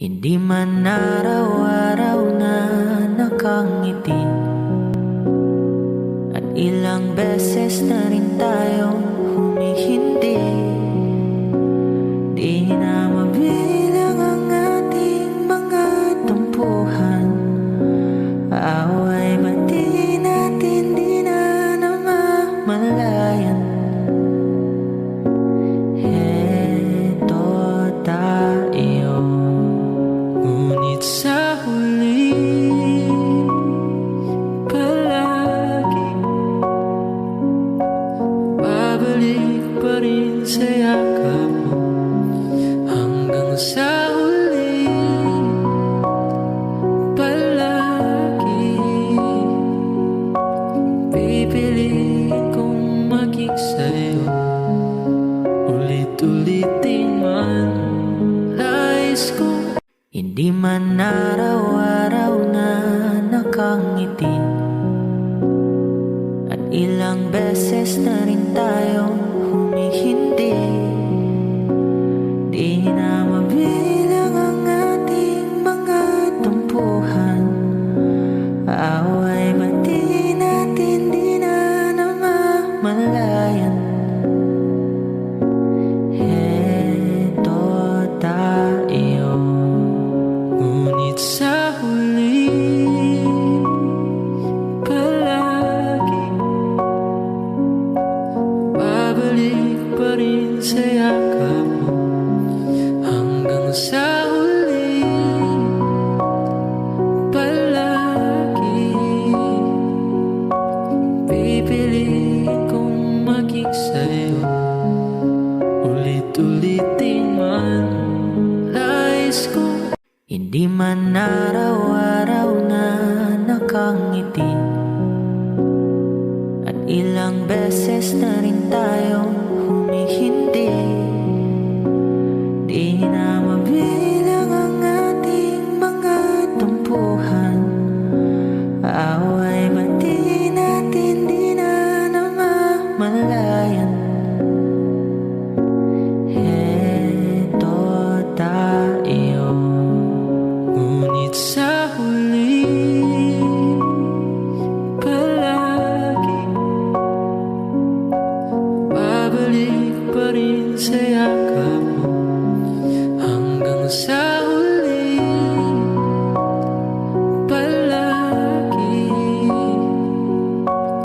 Hindi man araw-araw na nakangiti, at ilang beses na rin tayong humihindi. Di na mabilang ang ating mga tumpuhan. Away ba't di natin di na namamalayan? Heto tayo, ngunit sa huli palagi babalik pa rin sa yakap mo. Hanggang sa huli palagi pipiliin kong maging sa'yo. Ulit-ulitin man nais kong hindi man araw-araw na nakangiti, at ilang beses na rin tayong humihindi. Di na mabilang ang ating mga tumpuhan. Away ba't di natin di na namamalayan? Heto tayo, ngunit sa huli palagi babalik pa rin sa yakap mo. Hanggang sa huli palagi pipiliin kong maging sa'yo. Ulit-ulitin man nais kong hindi man araw-araw na nakangiti, at ilang beses na rin tayong humihindi. Di na mabilang ang ating mga tumpuhan. Away ba't di natin di na namamalayan? Heto tayo, ngunit sa huli palagi babalik pa rin sa yakap mo. Hanggang sa